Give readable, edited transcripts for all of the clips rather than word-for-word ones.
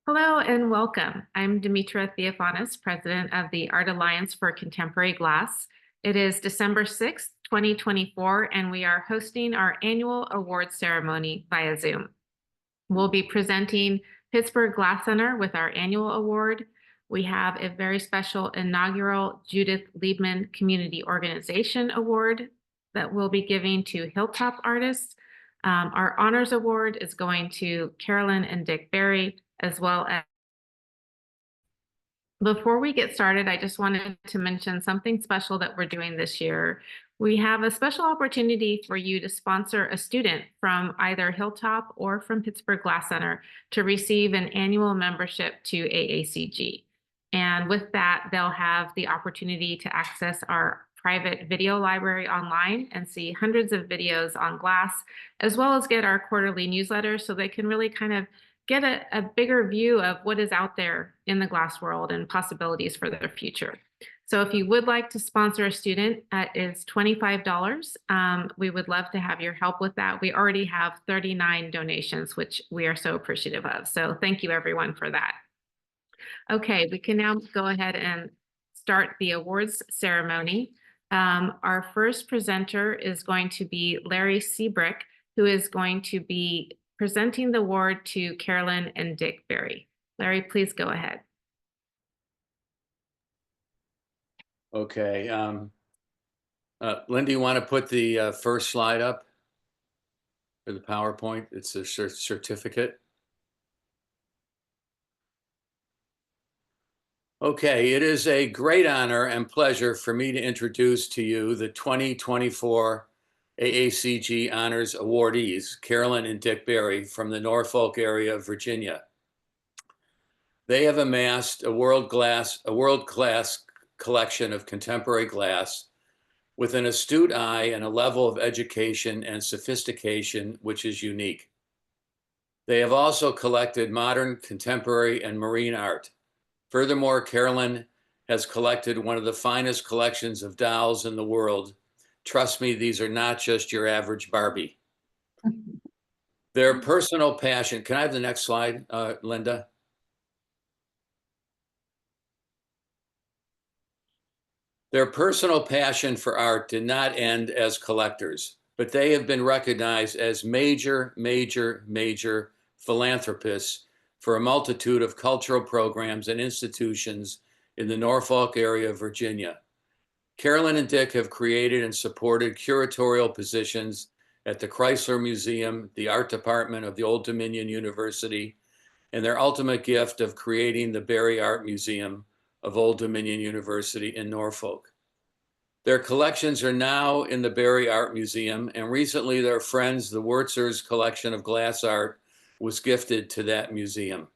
Hello and welcome. I'm Demetra Theophanis, President of the Art Alliance for Contemporary Glass. It is December 6th, 2024, and we are hosting our annual awards ceremony via Zoom. We'll be presenting Pittsburgh Glass Center with our annual award. We have a very special inaugural Judith Liebman Community Organization Award that we'll be giving to Hilltop Artists. Our honors award is going to Carolyn and Dick Barry, as well as. Before we get started, I just wanted to mention something special that we're doing this year. We have a special opportunity for you to sponsor a student from either Hilltop or from Pittsburgh Glass Center to receive an annual membership to AACG. And with that, they'll have the opportunity to access our private video library online and see hundreds of videos on glass, as well as get our quarterly newsletter so they can really kind of get a bigger view of what is out there in the glass world and possibilities for their future. So if you would like to sponsor a student, it is $25. We would love to have your help with that. We already have 39 donations, which we are so appreciative of. So thank you everyone for that. Okay, we can now go ahead and start the awards ceremony. Our first presenter is going to be Larry Seabrick, who is going to be presenting the award to Carolyn and Dick Barry. Larry, please go ahead. Okay. Linda, you want to put the first slide up for the PowerPoint? It's a certificate. Okay, it is a great honor and pleasure for me to introduce to you the 2024 AACG Honors awardees, Carolyn and Dick Barry from the Norfolk area of Virginia. They have amassed a world-class collection of contemporary glass with an astute eye and a level of education and sophistication which is unique. They have also collected modern, contemporary, and marine art. Furthermore, Carolyn has collected one of the finest collections of dolls in the world. Trust me, these are not just your average Barbie. Their personal passion, can I have the next slide, Linda? Their personal passion for art did not end as collectors, but they have been recognized as major philanthropists for a multitude of cultural programs and institutions in the Norfolk area of Virginia. Carolyn and Dick have created and supported curatorial positions at the Chrysler Museum, the art department of the Old Dominion University, and their ultimate gift of creating the Barry Art Museum of Old Dominion University in Norfolk. Their collections are now in the Barry Art Museum, and recently their friends, the Wurzers collection of glass art, was gifted to that museum.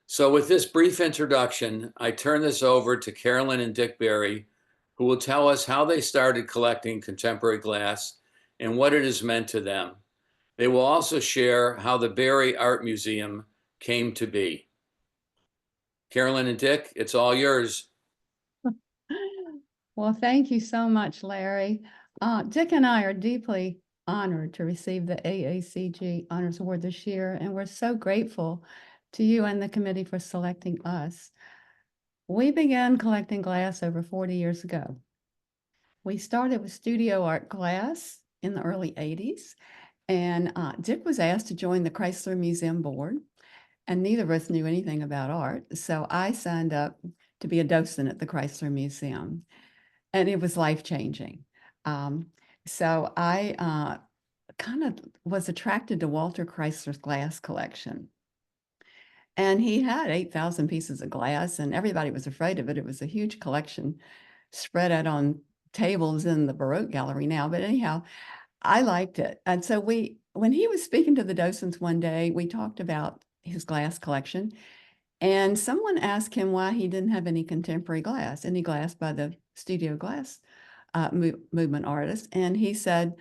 So with this brief introduction, I turn this over to Carolyn and Dick Barry, who will tell us how they started collecting contemporary glass and what it has meant to them. They will also share how the Barry Art Museum came to be. Carolyn and Dick, it's all yours. Well, thank you so much, Larry. Dick and I are deeply honored to receive the AACG Honors Award this year, and we're so grateful to you and the committee for selecting us. We began collecting glass over 40 years ago. We started with studio art glass in the early 80s, and Dick was asked to join the Chrysler Museum board, and neither of us knew anything about art, so I signed up to be a docent at the Chrysler Museum, and it was life-changing. So I kind of was attracted to Walter Chrysler's glass collection. And he had 8,000 pieces of glass, and everybody was afraid of it. It was a huge collection spread out on tables in the Baroque Gallery now. But anyhow, I liked it. And so when he was speaking to the docents one day, we talked about his glass collection. And someone asked him why he didn't have any contemporary glass, any glass by the studio glass movement artists. And he said,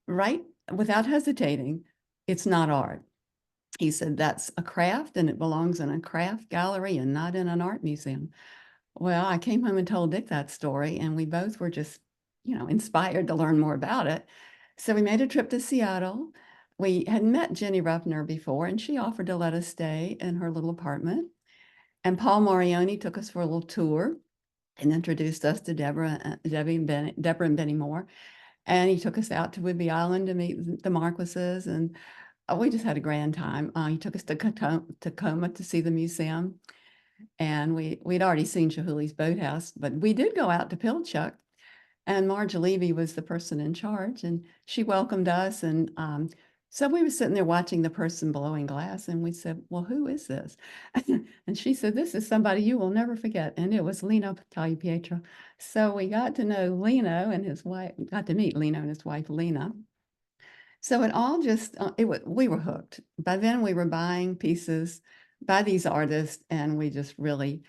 right, without hesitating, it's not art. He said, that's a craft and it belongs in a craft gallery and not in an art museum. Well, I came home and told Dick that story, and we both were just, inspired to learn more about it. So we made a trip to Seattle. we had met Jenny Ruffner before, and she offered to let us stay in her little apartment. And Paul Marioni took us for a little tour and introduced us to Deborah and Benny Moore. And he took us out to Whidbey Island to meet the Marquises, and we just had a grand time. He took us to Tacoma to see the museum, and we'd already seen Chihuly's boathouse, but we did go out to Pilchuck, and Marge Levy was the person in charge, and she welcomed us. And so we were sitting there watching the person blowing glass, and we said, well, who is this? And she said, this is somebody you will never forget. And it was Lino Tagliapietro. So we got to know Lino and his wife, got to meet Lino and his wife, Lena. So it all just, we were hooked. By then we were buying pieces by these artists, and we just really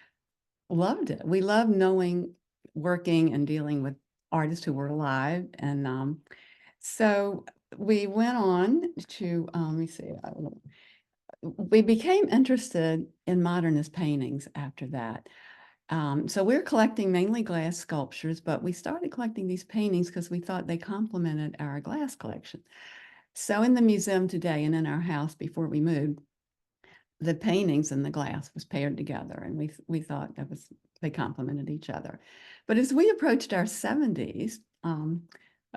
loved it. We loved knowing, working and dealing with artists who were alive. And so we went on to, let me see, we became interested in modernist paintings after that. So we're collecting mainly glass sculptures, but we started collecting these paintings because we thought they complemented our glass collection. So in the museum today and in our house before we moved, the paintings and the glass was paired together, and we thought they complemented each other. But as we approached our 70s,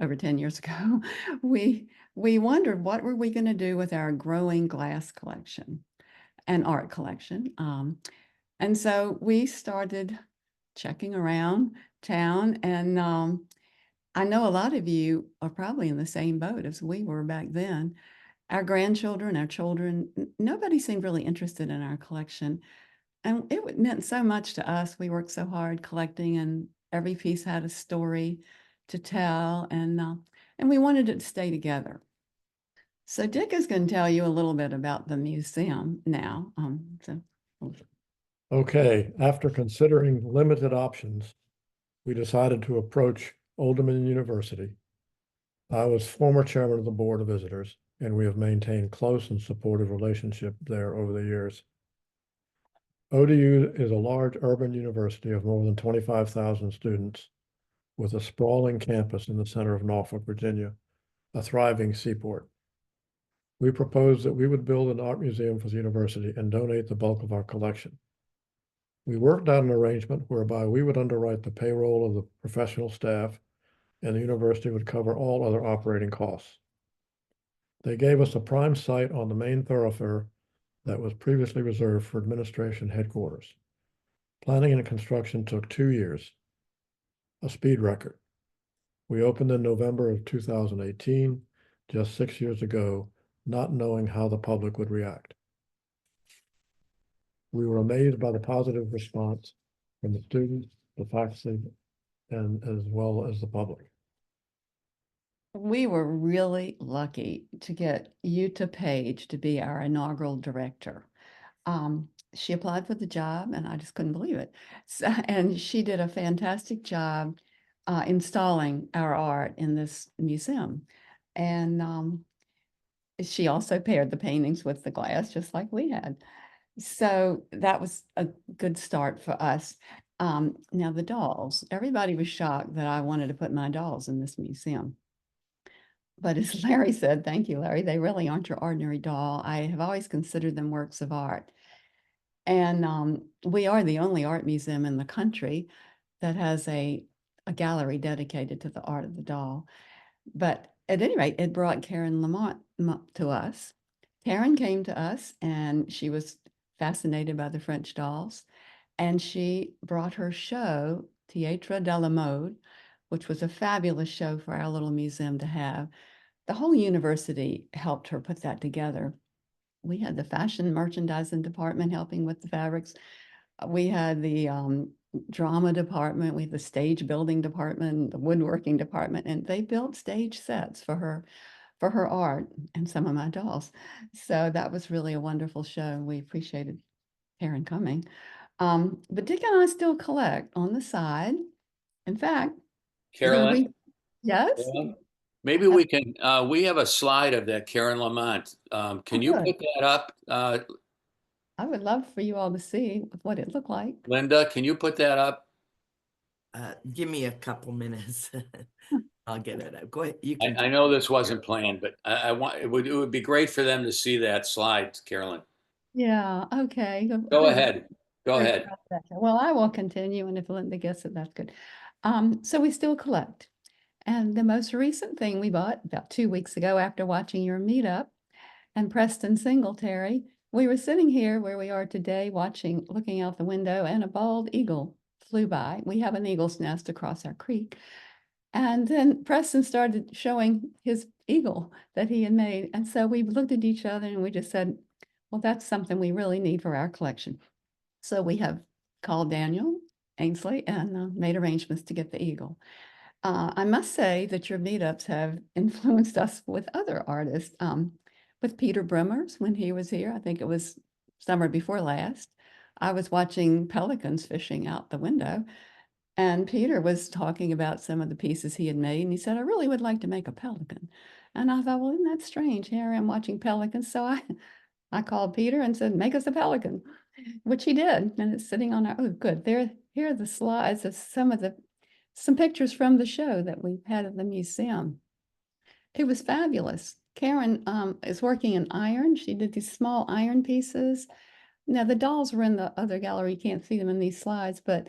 over 10 years ago, we wondered, what were we going to do with our growing glass collection and art collection? And so we started checking around town, and I know a lot of you are probably in the same boat as we were back then. Our grandchildren, our children, nobody seemed really interested in our collection. And it meant so much to us. We worked so hard collecting, and every piece had a story to tell, and we wanted it to stay together. So Dick is going to tell you a little bit about the museum now. Okay, after considering limited options, we decided to approach Old Dominion University. I was former chairman of the Board of Visitors, and we have maintained close and supportive relationship there over the years. ODU is a large urban university of more than 25,000 students with a sprawling campus in the center of Norfolk, Virginia, a thriving seaport. We proposed that we would build an art museum for the university and donate the bulk of our collection. We worked out an arrangement whereby we would underwrite the payroll of the professional staff, and the university would cover all other operating costs. They gave us a prime site on the main thoroughfare that was previously reserved for administration headquarters. Planning and construction took 2 years, a speed record. We opened in November of 2018, just 6 years ago, not knowing how the public would react. We were amazed by the positive response from the students, the faculty, and as well as the public. We were really lucky to get Yuta Page to be our inaugural director. She applied for the job, and I just couldn't believe it. So, and she did a fantastic job installing our art in this museum. And she also paired the paintings with the glass, just like we had. So that was a good start for us. Now the dolls, everybody was shocked that I wanted to put my dolls in this museum. But as Larry said, thank you, Larry, they really aren't your ordinary doll. I have always considered them works of art. And we are the only art museum in the country that has a gallery dedicated to the art of the doll. But at any rate, it brought Karen Lamont to us. Karen came to us, and she was fascinated by the French dolls. And she brought her show, Théâtre de la Mode, which was a fabulous show for our little museum to have. The whole university helped her put that together. We had the fashion merchandising department helping with the fabrics. We had the drama department, we had the stage building department, the woodworking department, and they built stage sets for her art and some of my dolls. So that was really a wonderful show. We appreciated Karen coming. But Dick and I still collect on the side. In fact, Carolyn? Yes? Maybe we can, we have a slide of that Karen Lamont. Can you good. put that up? I would love for you all to see what it looked like. Linda, can you put that up? Give me a couple minutes. I'll get it out. Go ahead. You I can. know this wasn't planned, but I want, it would be great for them to see that slide, Carolyn. Yeah, okay. Go ahead. Go Very ahead. proud of that. Well, I will continue, and if Linda gets it, that's good. So we still collect. And the most recent thing we bought about 2 weeks ago after watching your meetup and Preston Singletary, we were sitting here where we are today watching, looking out the window, and a bald eagle flew by. We have an eagle's nest across our creek. And then Preston started showing his eagle that he had made. And so we looked at each other and we just said, well, that's something we really need for our collection. So we have called Daniel Ainsley and made arrangements to get the eagle. I must say that your meetups have influenced us with other artists. With Peter Brimmers, when he was here, I think it was summer before last, I was watching pelicans fishing out the window. And Peter was talking about some of the pieces he had made, and he said, I really would like to make a pelican. And I thought, well, isn't that strange? Here I am watching pelicans. So I called Peter and said, make us a pelican, which he did. And it's sitting on our, oh, good. Here are the slides of some pictures from the show that we had at the museum. It was fabulous. Karen is working in iron. She did these small iron pieces. Now the dolls were in the other gallery. You can't see them in these slides, but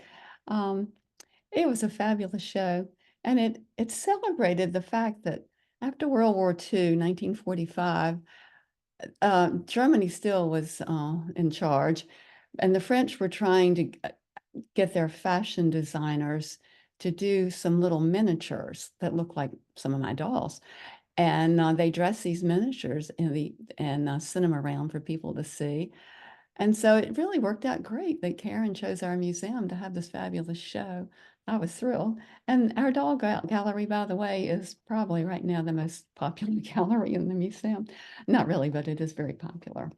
it was a fabulous show. And it celebrated the fact that after World War II, 1945, Germany still was in charge, and the French were trying to get their fashion designers to do some little miniatures that look like some of my dolls. And they dress these miniatures and send them around for people to see. And so it really worked out great that Karen chose our museum to have this fabulous show. I was thrilled. And our doll gallery, by the way, is probably right now the most popular gallery in the museum. Not really, but it is very popular.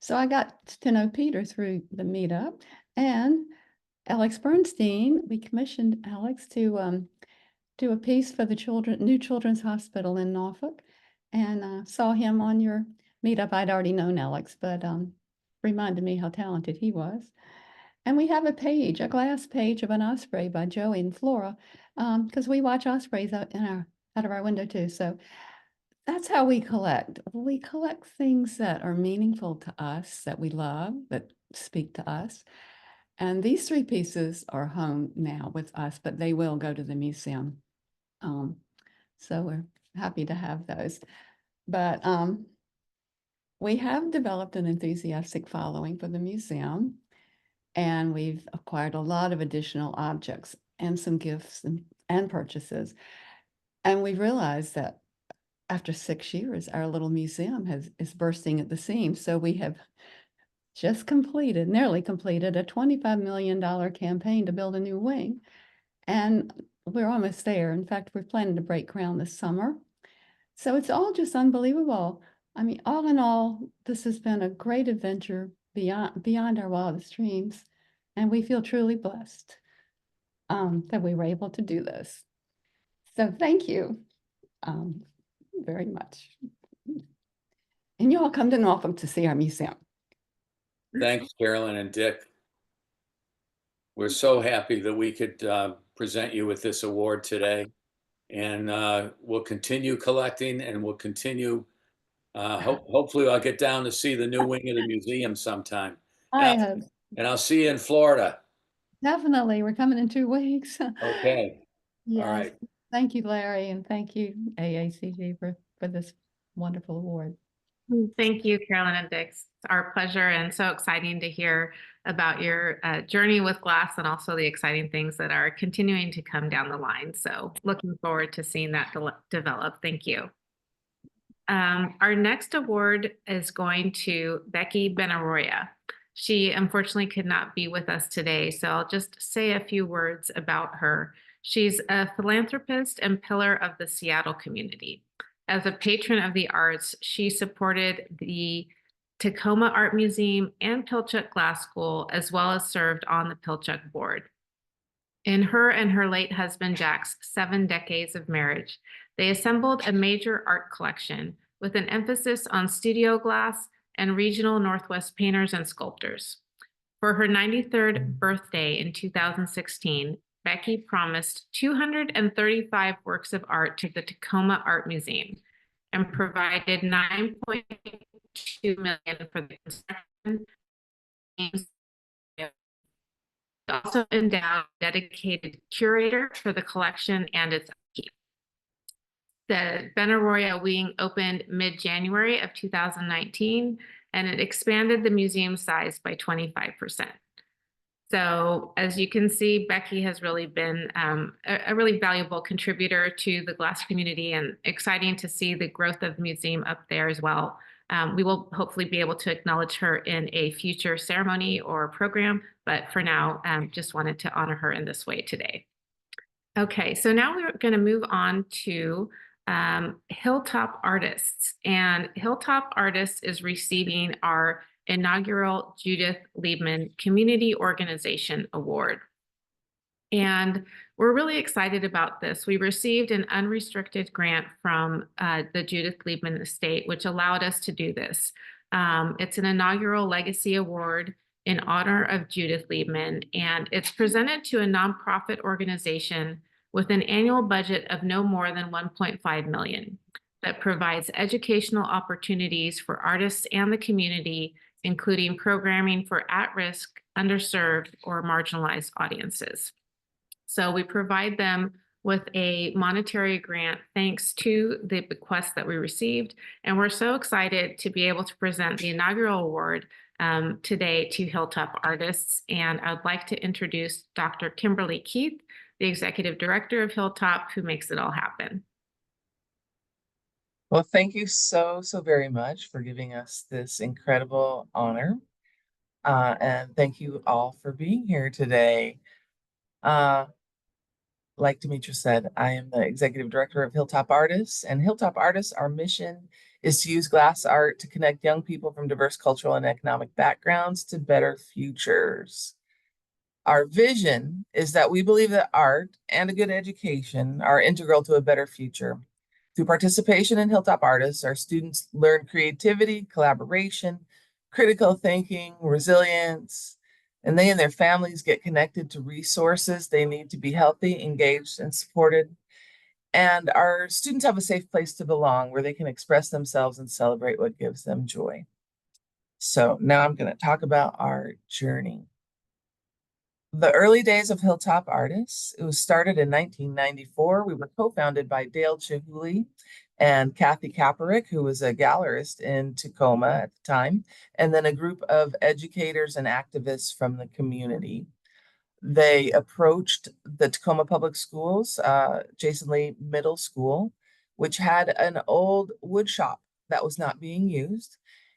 So I got to know Peter through the meetup, and Alex Bernstein, we commissioned Alex to do a piece for the new Children's Hospital in Norfolk, and saw him on your meetup. I'd already known Alex, but reminded me how talented he was. And we have a glass page of an osprey by Joey and Flora, because we watch ospreys out of our window too. So that's how we collect. We collect things that are meaningful to us, that we love, that speak to us. And these 3 pieces are home now with us, but they will go to the museum. So we're happy to have those. But we have developed an enthusiastic following for the museum, and we've acquired a lot of additional objects and some gifts and purchases. And we realized that after 6 years, our little museum is bursting at the seams. So we have just nearly completed a $25 million campaign to build a new wing. And we're almost there. In fact, we're planning to break ground this summer. So it's all just unbelievable. I mean, all in all, this has been a great adventure beyond our wildest dreams. And we feel truly blessed that we were able to do this. So thank you very much. And you all come to Norfolk to see our museum. Thanks, Carolyn and Dick. We're so happy that we could present you with this award today. And we'll continue collecting, and we'll continue. Hopefully I'll get down to see the new wing of the museum sometime. I hope. And I'll see you in Florida. Definitely. We're coming in 2 weeks. Okay. Yes. All right. Thank you, Larry, and thank you, AACG, for this wonderful award. Thank you, Carolyn and Dick. It's our pleasure, and so exciting to hear about your journey with glass, and also the exciting things that are continuing to come down the line. So looking forward to seeing that develop. Thank you. Our next award is going to Becky Benaroya. She unfortunately could not be with us today, so I'll just say a few words about her. She's a philanthropist and pillar of the Seattle community. As a patron of the arts, she supported the Tacoma Art Museum and Pilchuck Glass School, as well as served on the Pilchuck board. In her and her late husband Jack's 7 decades of marriage, they assembled a major art collection with an emphasis on studio glass and regional Northwest painters and sculptors. For her 93rd birthday in 2016, Becky promised 235 works of art to the Tacoma Art Museum and provided $9.2 million for the construction. Also endowed a dedicated curator for the collection and its upkeep. The Benaroya wing opened mid-January of 2019, and it expanded the museum size by 25%. So as you can see, Becky has really been a really valuable contributor to the glass community, and exciting to see the growth of the museum up there as well. We will hopefully be able to acknowledge her in a future ceremony or program, but for now, just wanted to honor her in this way today. Okay, so now we're going to move on to Hilltop Artists, and Hilltop Artists is receiving our inaugural Judith Liebman Community Organization Award. And we're really excited about this. We received an unrestricted grant from the Judith Liebman estate, which allowed us to do this. It's an inaugural legacy award in honor of Judith Liebman, and it's presented to a nonprofit organization with an annual budget of no more than $1.5 million that provides educational opportunities for artists and the community, including programming for at-risk, underserved, or marginalized audiences. So we provide them with a monetary grant thanks to the bequest that we received. And we're so excited to be able to present the inaugural award today to Hilltop Artists. And I'd like to introduce Dr. Kimberly Keith, the Executive Director of Hilltop, who makes it all happen. Well, thank you so very much for giving us this incredible honor. And thank you all for being here today. Like Demetra said, I am the Executive Director of Hilltop Artists, and Hilltop Artists, our mission is to use glass art to connect young people from diverse cultural and economic backgrounds to better futures. Our vision is that we believe that art and a good education are integral to a better future. Through participation in Hilltop Artists, our students learn creativity, collaboration, critical thinking, resilience, and they and their families get connected to resources they need to be healthy, engaged, and supported. And our students have a safe place to belong where they can express themselves and celebrate what gives them joy. So now I'm going to talk about our journey. The early days of Hilltop Artists, it was started in 1994. We were co-founded by Dale Chihuly and Kathy Kaparick, who was a gallerist in Tacoma at the time, and then a group of educators and activists from the community. They approached the Tacoma Public Schools, Jason Lee Middle School, which had an old wood shop that was not being used,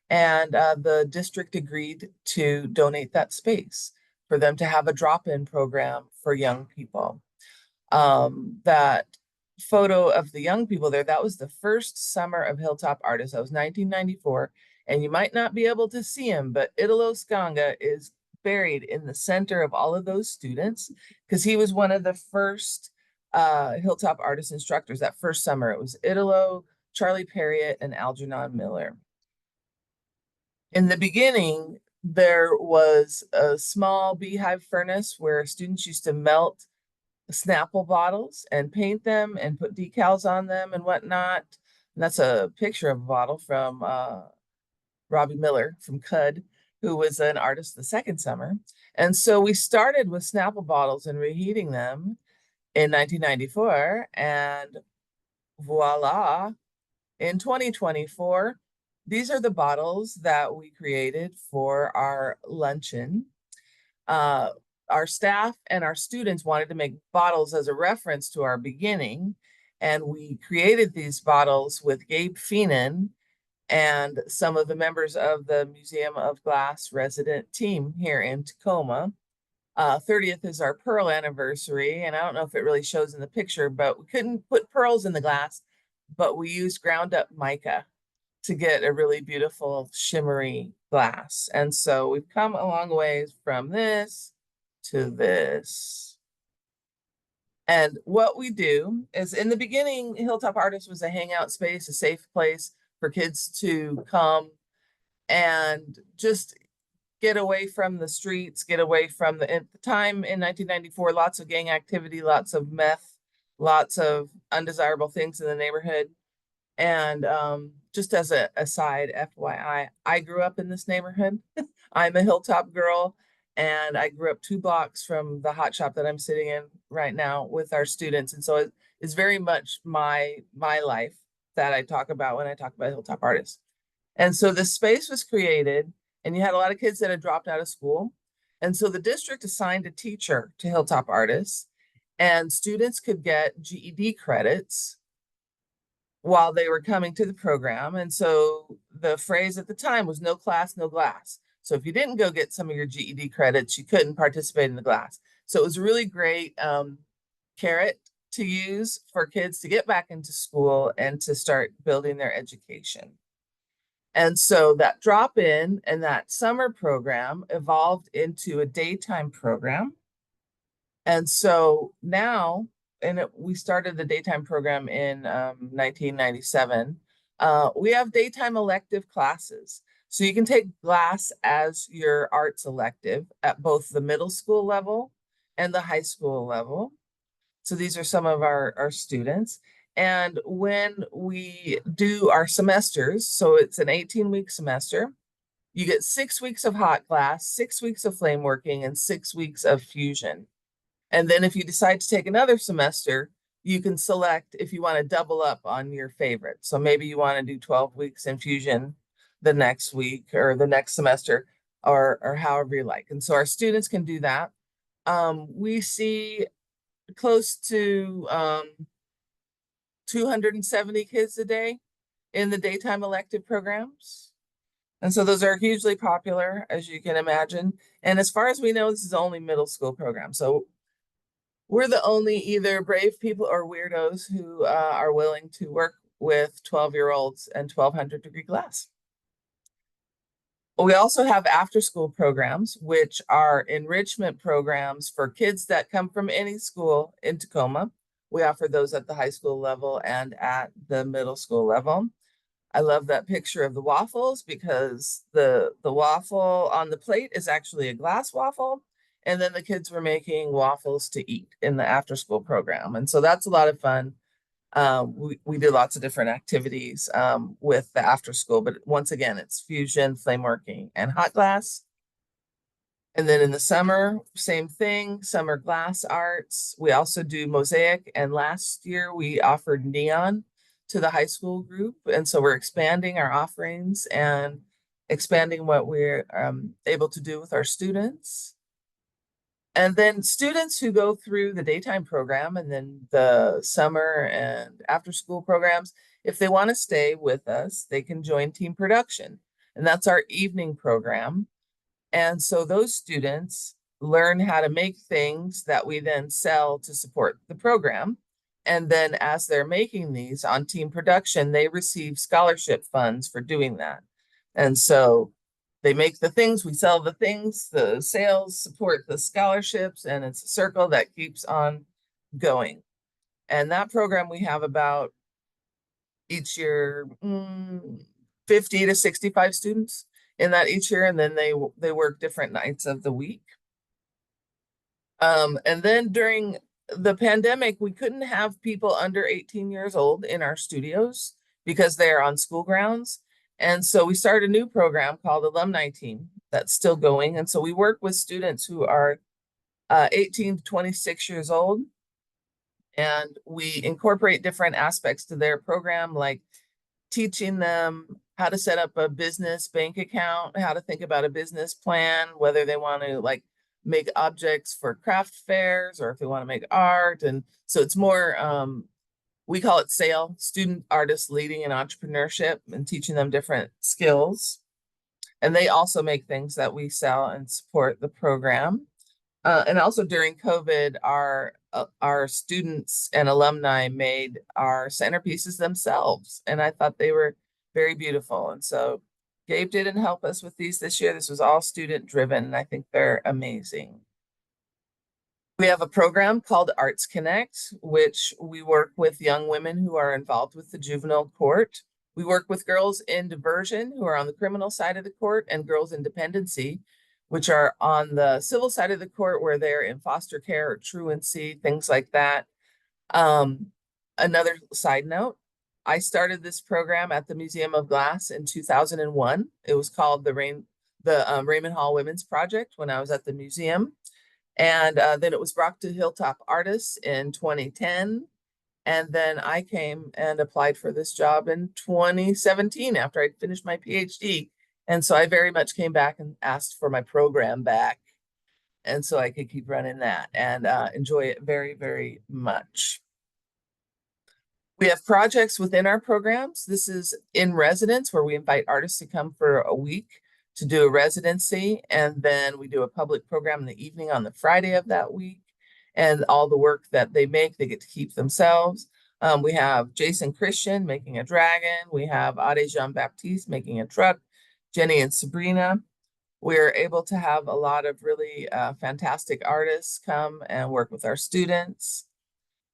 and the district agreed to donate that space for them to have a drop-in program for young people. That photo of the young people there, that was the first summer of Hilltop Artists. That was 1994, and you might not be able to see him, but Italo Skanga is buried in the center of all of those students because he was one of the first Hilltop Artist instructors that first summer. It was Italo, Charlie Perriott, and Algernon Miller. In the beginning, there was a small beehive furnace where students used to melt Snapple bottles and paint them and put decals on them and whatnot. And that's a picture of a bottle from Robbie Miller from CUD, who was an artist the second summer. And so we started with Snapple bottles and reheating them in 1994. And voila, in 2024, these are the bottles that we created for our luncheon. Our staff and our students wanted to make bottles as a reference to our beginning, and we created these bottles with Gabe Feenan and some of the members of the Museum of Glass resident team here in Tacoma. 30th is our pearl anniversary, and I don't know if it really shows in the picture, but we couldn't put pearls in the glass, but we used ground up mica to get a really beautiful shimmery glass. And so we've come a long ways from this to this. And what we do is, in the beginning, Hilltop Artists was a hangout space, a safe place for kids to come and just get away from the streets, get away from at the time in 1994, lots of gang activity, lots of meth, lots of undesirable things in the neighborhood. And just as a aside, FYI, I grew up in this neighborhood. I'm a Hilltop girl, and I grew up 2 blocks from the hot shop that I'm sitting in right now with our students. And so it's very much my life that I talk about when I talk about Hilltop Artists. And so this space was created, and you had a lot of kids that had dropped out of school. And so the district assigned a teacher to Hilltop Artists, and students could get GED credits while they were coming to the program. And so the phrase at the time was no class, no glass. So if you didn't go get some of your GED credits, you couldn't participate in the glass. So it was a really great carrot to use for kids to get back into school and to start building their education. And so that drop-in and that summer program evolved into a daytime program. And so now, we started the daytime program in 1997. We have daytime elective classes. So you can take glass as your arts elective at both the middle school level and the high school level. So these are some of our students. And when we do our semesters, so it's an 18-week semester, you get 6 weeks of hot glass, 6 weeks of flame working, and 6 weeks of fusion. And then if you decide to take another semester, you can select if you want to double up on your favorite. So maybe you want to do 12 weeks in fusion the next week or the next semester, or however you like. And so our students can do that. We see close to 270 kids a day in the daytime elective programs. And so those are hugely popular, as you can imagine. And as far as we know, this is only middle school program. So we're the only either brave people or weirdos who are willing to work with 12-year-olds and 1200-degree glass. We also have after-school programs, which are enrichment programs for kids that come from any school in Tacoma. We offer those at the high school level and at the middle school level. I love that picture of the waffles because the waffle on the plate is actually a glass waffle. And then the kids were making waffles to eat in the after school program. And so that's a lot of fun. We do lots of different activities with the after school, but once again, it's fusion, flame working, and hot glass. And then in the summer, same thing, summer glass arts. We also do mosaic. And last year we offered neon to the high school group. And so we're expanding our offerings and expanding what we're able to do with our students. And then students who go through the daytime program and then the summer and after school programs, if they want to stay with us, they can join team production. And that's our evening program. And so those students learn how to make things that we then sell to support the program. And then as they're making these on team production, they receive scholarship funds for doing that. And so they make the things, we sell the things, the sales support the scholarships, and it's a circle that keeps on going. And that program we have about each year, 50 to 65 students in that each year, and then they work different nights of the week. And then during the pandemic, we couldn't have people under 18 years old in our studios because they're on school grounds. And so we started a new program called Alumni Team that's still going. And so we work with students who are 18 to 26 years old. And we incorporate different aspects to their program, like teaching them how to set up a business bank account, how to think about a business plan, whether they want to like make objects for craft fairs or if they want to make art. And so it's more, we call it SAIL, Student Artists Leading in Entrepreneurship, and teaching them different skills. And they also make things that we sell and support the program. And also during COVID, our students and alumni made our centerpieces themselves. And I thought they were very beautiful. And so Gabe didn't help us with these this year. This was all student driven, and I think they're amazing. We have a program called Arts Connect, which we work with young women who are involved with the juvenile court. We work with girls in diversion who are on the criminal side of the court and girls in dependency which are on the civil side of the court where they're in foster care or truancy, things like that. Another side note, I started this program at the Museum of Glass in 2001. It was called the Raymond Hall Women's Project when I was at the museum. And then it was brought to Hilltop Artists in 2010. And then I came and applied for this job in 2017 after I'd finished my PhD. And so I very much came back and asked for my program back. And so I could keep running that and enjoy it very, very much. We have projects within our programs. This is in residence where we invite artists to come for a week to do a residency. And then we do a public program in the evening on the Friday of that week. And all the work that they make, they get to keep themselves. We have Jason Christian making a dragon. We have Ade Jean-Baptiste making a truck. Jenny and Sabrina. We're able to have a lot of really fantastic artists come and work with our students.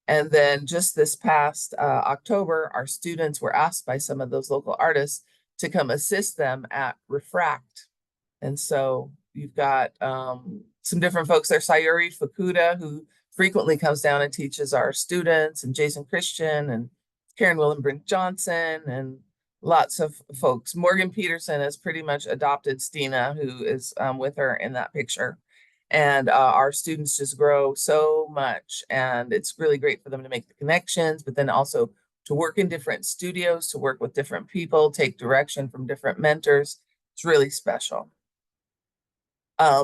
And then just this past October, our students were asked by some of those local artists to come assist them at Refract. And so you've got some different folks there, Sayuri Fukuda, who frequently comes down and teaches our students, and Jason Christian and Karen Willenbrink Johnson, and lots of folks. Morgan Peterson has pretty much adopted Stina, who is with her in that picture. And our students just grow so much, and it's really great for them to make the connections, but then also to work in different studios, to work with different people, take direction from different mentors. It's really special.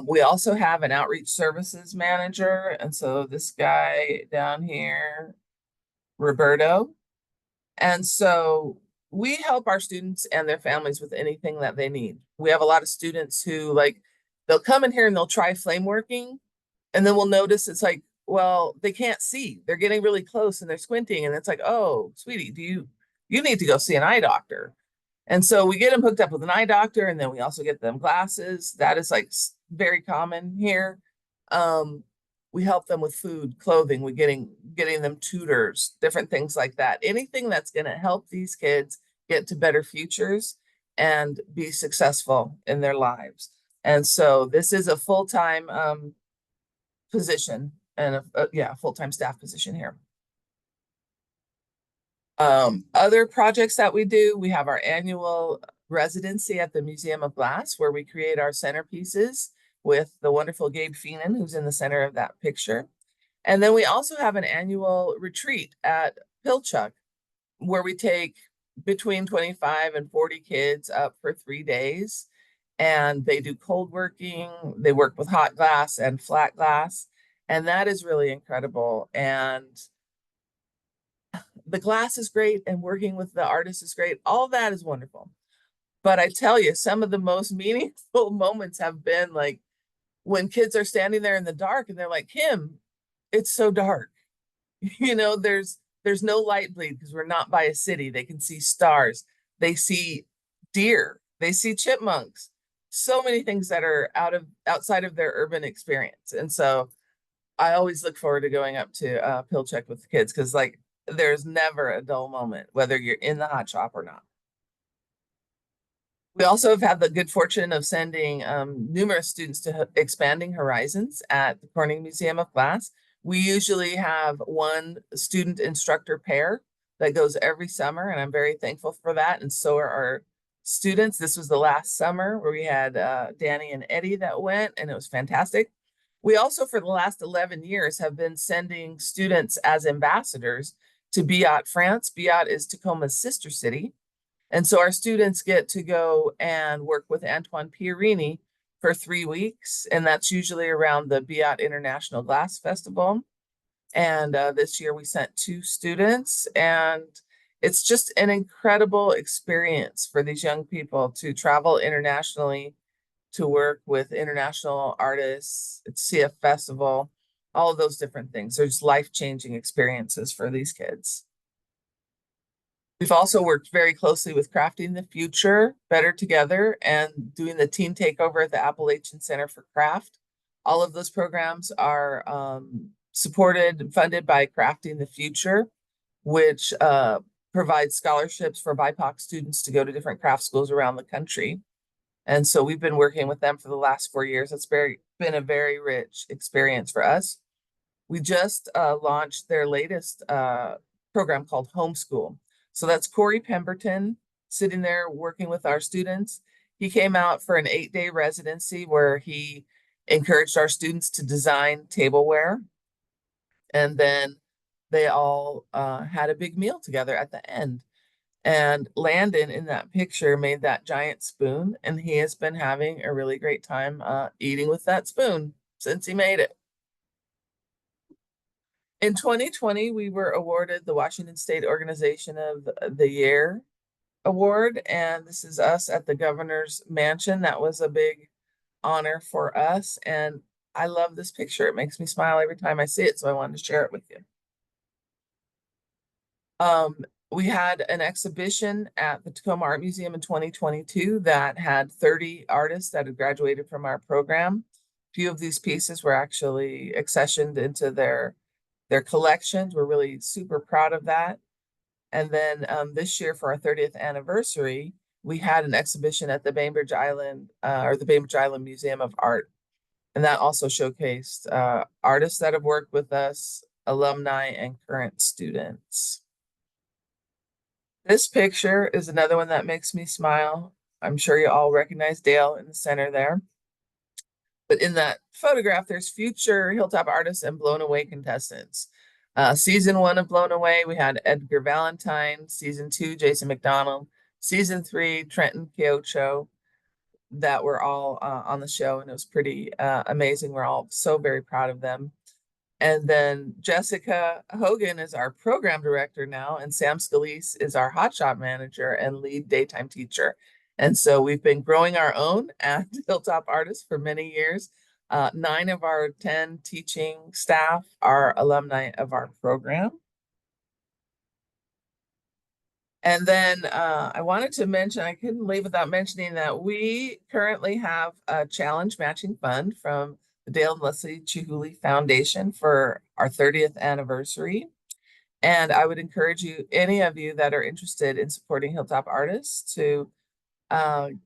We also have an outreach services manager. And so this guy down here, Roberto. And so we help our students and their families with anything that they need. We have a lot of students who they'll come in here and they'll try flame working, and then we'll notice it's like, well, they can't see. They're getting really close and they're squinting, and it's like, oh, sweetie, you need to go see an eye doctor. And so we get them hooked up with an eye doctor, and then we also get them glasses. That is very common here. We help them with food, clothing. We're getting them tutors, different things like that. Anything that's going to help these kids get to better futures and be successful in their lives. And so this is a full-time position, and a full-time staff position here. Other projects that we do, we have our annual residency at the Museum of Glass, where we create our centerpieces with the wonderful Gabe Feenan, who's in the center of that picture. And then we also have an annual retreat at Pilchuck, where we take between 25 and 40 kids up for 3 days. And they do cold working, they work with hot glass and flat glass. And that is really incredible. And the glass is great, and working with the artist is great. All that is wonderful. But I tell you, some of the most meaningful moments have been when kids are standing there in the dark and they're like, Kim, it's so dark. There's no light bleed because we're not by a city. They can see stars. They see deer. They see chipmunks. So many things that are outside of their urban experience. And so I always look forward to going up to Pilchuck with the kids, because there's never a dull moment, whether you're in the hot shop or not. We also have had the good fortune of sending numerous students to Expanding Horizons at the Corning Museum of Glass. We usually have one student instructor pair that goes every summer, and I'm very thankful for that. And so are our students. This was the last summer where we had Danny and Eddie that went, and it was fantastic. We also, for the last 11 years, have been sending students as ambassadors to Biot, France. Biot is Tacoma's sister city. And so our students get to go and work with Antoine Pierini for 3 weeks. And that's usually around the Biot International Glass Festival. And this year we sent 2 students, and it's just an incredible experience for these young people to travel internationally, to work with international artists, to see a festival, all of those different things. There's life-changing experiences for these kids. We've also worked very closely with Crafting the Future Better Together and doing the Teen Takeover at the Appalachian Center for Craft. All of those programs are supported and funded by Crafting the Future, which provides scholarships for BIPOC students to go to different craft schools around the country. And so we've been working with them for the last 4 years. It's been a very rich experience for us. We just launched their latest program called Homeschool. So that's Corey Pemberton sitting there working with our students. He came out for an 8-day residency where he encouraged our students to design tableware. And then they all had a big meal together at the end. And Landon in that picture made that giant spoon, and he has been having a really great time eating with that spoon since he made it. In 2020, we were awarded the Washington State Organization of the Year award, and this is us at the governor's mansion. That was a big honor for us, and I love this picture. It makes me smile every time I see it, so I wanted to share it with you. We had an exhibition at the Tacoma Art Museum in 2022 that had 30 artists that had graduated from our program. A few of these pieces were actually accessioned into their collections. We're really super proud of that. And then this year for our 30th anniversary, we had an exhibition at the Bainbridge Island or the Bainbridge Island Museum of Art. And that also showcased artists that have worked with us, alumni, and current students. This picture is another one that makes me smile. I'm sure you all recognize Dale in the center there. But in that photograph, there's future Hilltop artists and Blown Away contestants. Season 1 of Blown Away, we had Edgar Valentine. Season 2, Jason McDonald. Season 3, Trenton Kiocho, that were all on the show, and it was pretty amazing. We're all so very proud of them. And then Jessica Hogan is our program director now, and Sam Scalise is our hotshot manager and lead daytime teacher. And so we've been growing our own at Hilltop Artists for many years. 9 of our 10 teaching staff are alumni of our program. And then I wanted to mention, I couldn't leave without mentioning that we currently have a challenge matching fund from the Dale and Leslie Chihuly Foundation for our 30th anniversary. And I would encourage you, any of you that are interested in supporting Hilltop Artists, to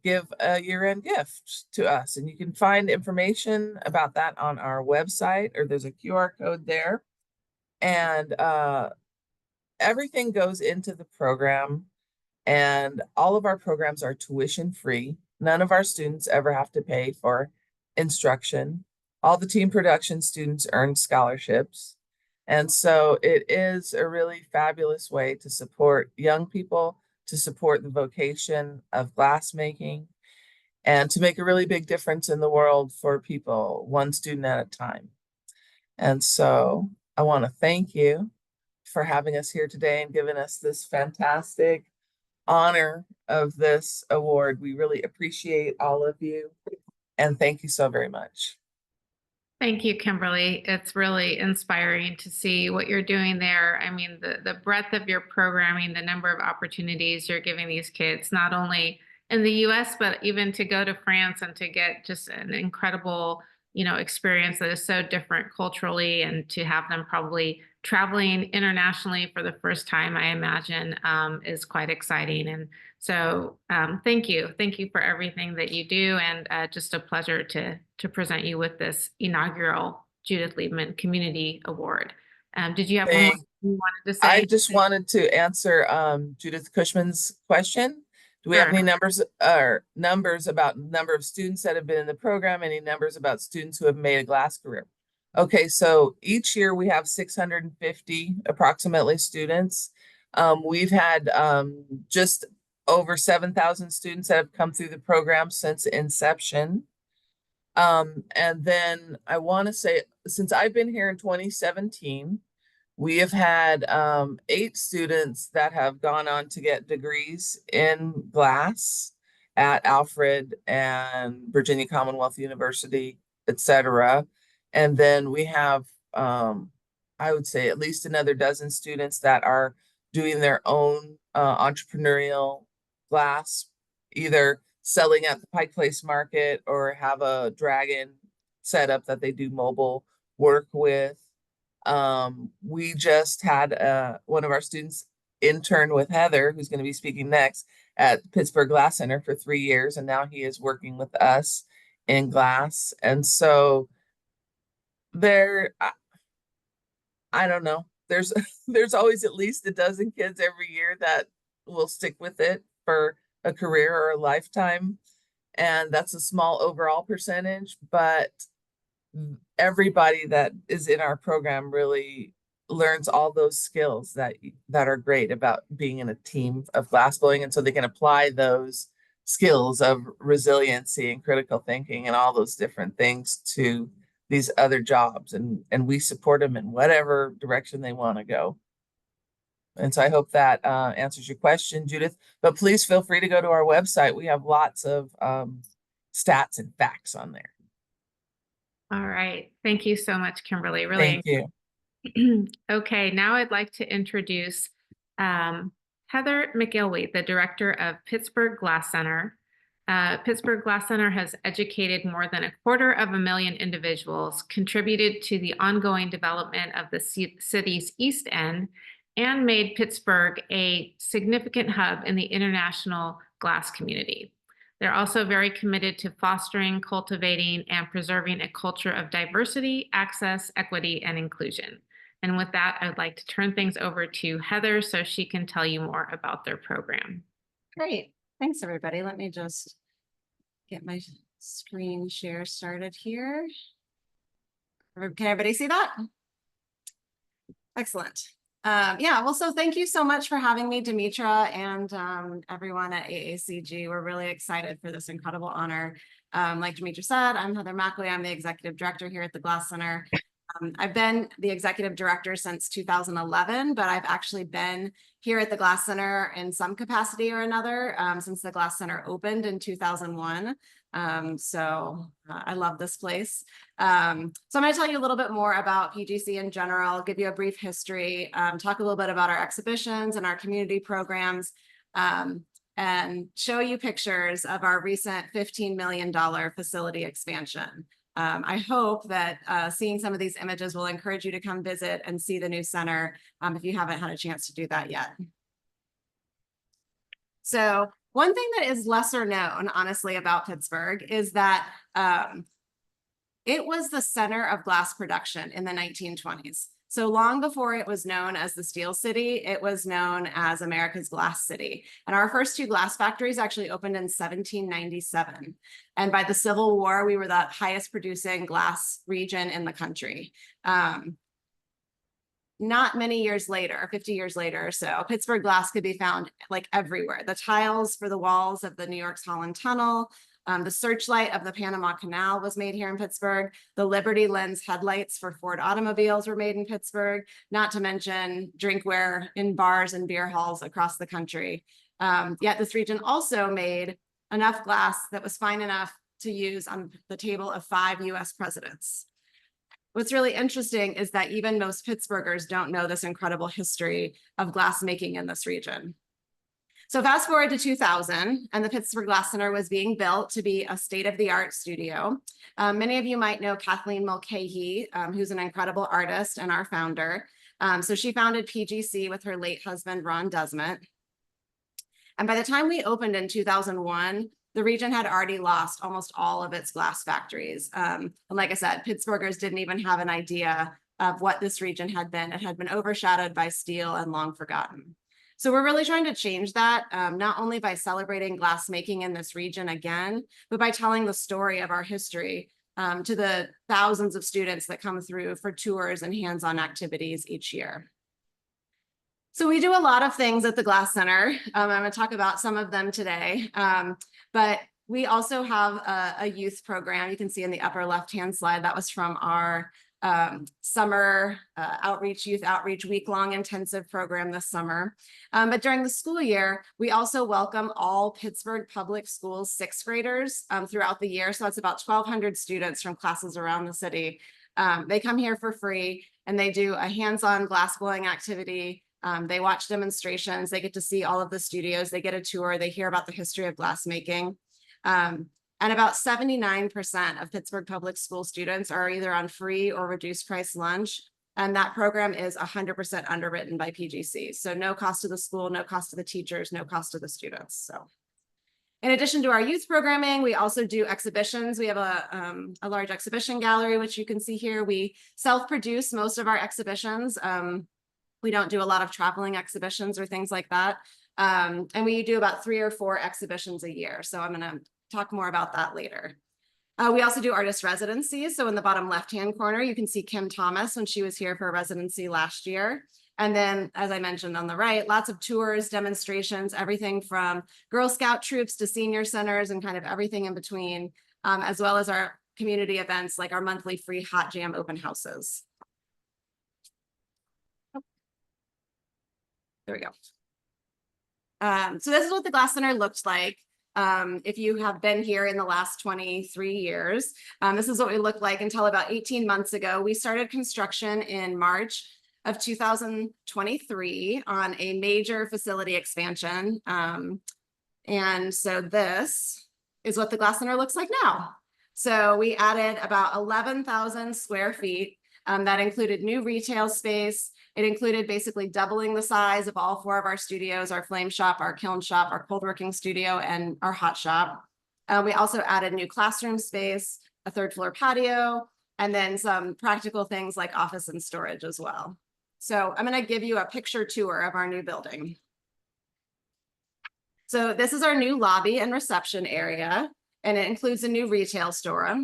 give a year-end gift to us. And you can find information about that on our website, or there's a QR code there. And everything goes into the program, and all of our programs are tuition free. None of our students ever have to pay for instruction. All the team production students earn scholarships. And so it is a really fabulous way to support young people, to support the vocation of glassmaking, and to make a really big difference in the world for people, one student at a time. And so I want to thank you for having us here today and giving us this fantastic honor of this award. We really appreciate all of you, and thank you so very much. Thank you, Kimberly. It's really inspiring to see what you're doing there. I mean, the breadth of your programming, the number of opportunities you're giving these kids, not only in the US, but even to go to France and to get just an incredible, experience that is so different culturally, and to have them probably traveling internationally for the first time, I imagine, is quite exciting. And so thank you. Thank you for everything that you do, and just a pleasure to present you with this inaugural Judith Liebman Community Award. Did you have one more thing you wanted to say? I just wanted to answer Judith Cushman's question. Do we have any numbers about number of students that have been in the program? Any numbers about students who have made a glass career? Okay, so each year we have 650 approximately students. We've had just over 7,000 students that have come through the program since inception. And then I want to say, since I've been here in 2017, we have had 8 students that have gone on to get degrees in glass at Alfred and Virginia Commonwealth University, etc. And then we have, I would say, at least another dozen students that are doing their own entrepreneurial glass, either selling at the Pike Place Market or have a dragon setup that they do mobile work with. We just had one of our students intern with Heather, who's going to be speaking next, at Pittsburgh Glass Center for 3 years, and now he is working with us in glass. And so I don't know, there's there's always at least a dozen kids every year that will stick with it for a career or a lifetime. And that's a small overall percentage, but everybody that is in our program really learns all those skills that are great about being in a team of glassblowing. And so they can apply those skills of resiliency and critical thinking and all those different things to these other jobs. And we support them in whatever direction they want to go. And so I hope that answers your question, Judith. But please feel free to go to our website. We have lots of stats and facts on there. All right. Thank you so much, Kimberly. Really. Thank you. Okay, now I'd like to introduce Heather McIlwee, the director of Pittsburgh Glass Center. Pittsburgh Glass Center has educated more than 250,000 individuals, contributed to the ongoing development of the city's East End, and made Pittsburgh a significant hub in the international glass community. They're also very committed to fostering, cultivating, and preserving a culture of diversity, access, equity, and inclusion. And with that, I'd like to turn things over to Heather so she can tell you more about their program. Great. Thanks, everybody. Let me just get my screen share started here. Can everybody see that? Excellent. Yeah, well, so thank you so much for having me, Demetra, and everyone at AACG. We're really excited for this incredible honor. Like Demetra said, I'm Heather McIlwee. I'm the executive director here at the Glass Center. I've been the executive director since 2011, but I've actually been here at the Glass Center in some capacity or another since the Glass Center opened in 2001. I love this place. So I'm going to tell you a little bit more about PGC in general, give you a brief history, talk a little bit about our exhibitions and our community programs, and show you pictures of our recent $15 million facility expansion. I hope that seeing some of these images will encourage you to come visit and see the new center if you haven't had a chance to do that yet. So one thing that is lesser known, honestly, about Pittsburgh is that it was the center of glass production in the 1920s. So long before it was known as the Steel City, it was known as America's Glass City. And our first 2 glass factories actually opened in 1797. And by the Civil War, we were the highest producing glass region in the country. Not many years later, 50 years later or so, Pittsburgh glass could be found like everywhere. The tiles for the walls of the New York's Holland Tunnel, the searchlight of the Panama Canal was made here in Pittsburgh. The Liberty Lens headlights for Ford automobiles were made in Pittsburgh, not to mention drinkware in bars and beer halls across the country. Yet this region also made enough glass that was fine enough to use on the table of 5 US presidents. What's really interesting is that even most Pittsburghers don't know this incredible history of glass making in this region. So fast forward to 2000, and the Pittsburgh Glass Center was being built to be a state-of-the-art studio. Many of you might know Kathleen Mulcahy, who's an incredible artist and our founder. So she founded PGC with her late husband, Ron Desmond. And by the time we opened in 2001, the region had already lost almost all of its glass factories. And like I said, Pittsburghers didn't even have an idea of what this region had been. It had been overshadowed by steel and long forgotten. So we're really trying to change that, not only by celebrating glass making in this region again, but by telling the story of our history to the thousands of students that come through for tours and hands-on activities each year. So we do a lot of things at the Glass Center. I'm going to talk about some of them today, but we also have a youth program. You can see in the upper left-hand slide, that was from our summer youth outreach week-long intensive program this summer. But during the school year, we also welcome all Pittsburgh Public Schools 6th graders throughout the year. So that's about 1,200 students from classes around the city. They come here for free and they do a hands-on glass blowing activity. They watch demonstrations, they get to see all of the studios, they get a tour, they hear about the history of glass making. And about 79% of Pittsburgh Public School students are either on free or reduced price lunch And that program is 100% underwritten by PGC. So no cost to the school, no cost to the teachers, no cost to the students. So in addition to our youth programming, we also do exhibitions. We have a large exhibition gallery, which you can see here. We self-produce most of our exhibitions. We don't do a lot of traveling exhibitions or things like that. And we do about 3 or 4 exhibitions a year. So I'm going to talk more about that later. We also do artist residencies. So in the bottom left-hand corner, you can see Kim Thomas when she was here for a residency last year. And then, as I mentioned on the right, lots of tours, demonstrations, everything from Girl Scout troops to senior centers and kind of everything in between, as well as our community events like our monthly free Hot Jam open houses. There we go. So this is what the Glass Center looked like. If you have been here in the last 23 years, this is what we looked like until about 18 months ago. We started construction in March of 2023 on a major facility expansion. And so this is what the Glass Center looks like now. So we added about 11,000 square feet. That included new retail space. It included basically doubling the size of all 4 of our studios, our flame shop, our kiln shop, our cold working studio, and our hot shop. We also added new classroom space, a 3rd floor patio, and then some practical things like office and storage as well. So I'm going to give you a picture tour of our new building. So this is our new lobby and reception area, and it includes a new retail store,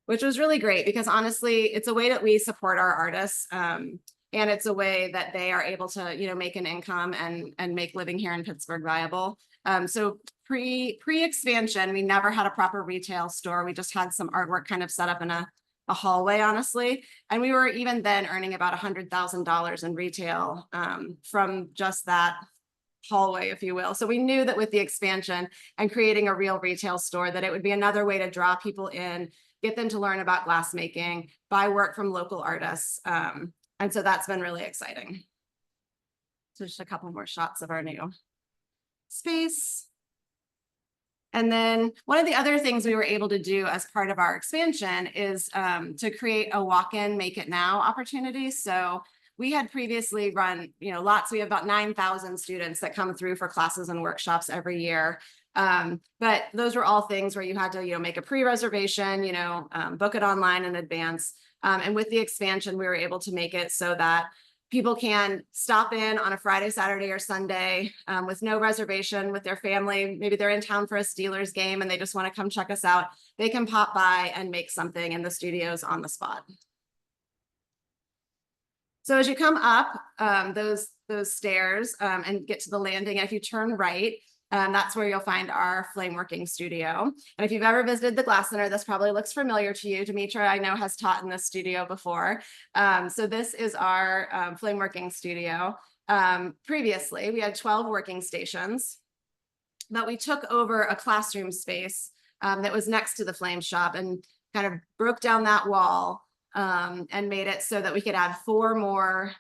which was really great because honestly, it's a way that we support our artists. And it's a way that they are able to, you know, make an income and make living here in Pittsburgh viable. So pre-expansion, we never had a proper retail store. We just had some artwork kind of set up in a hallway, honestly. And we were even then earning about $100,000 in retail from just that hallway, if you will. So we knew that with the expansion and creating a real retail store, that it would be another way to draw people in, get them to learn about glass making, buy work from local artists. And so that's been really exciting. So just a couple more shots of our new space. And then one of the other things we were able to do as part of our expansion is to create a walk-in, make it now opportunity. So we had previously run, you know, lots. We have about 9,000 students that come through for classes and workshops every year. But those were all things where you had to, you know, make a pre-reservation, you know, book it online in advance. And with the expansion, we were able to make it so that people can stop in on a Friday, Saturday, or Sunday with no reservation with their family. Maybe they're in town for a Steelers game and they just want to come check us out. They can pop by and make something in the studios on the spot. So as you come up those stairs and get to the landing, and if you turn right, that's where you'll find our flame working studio. And if you've ever visited the Glass Center, this probably looks familiar to you. Demetra, I know, has taught in this studio before. So this is our flame working studio. Previously, we had 12 working stations, but we took over a classroom space that was next to the flame shop and kind of broke down that wall and made it so that we could add 4 more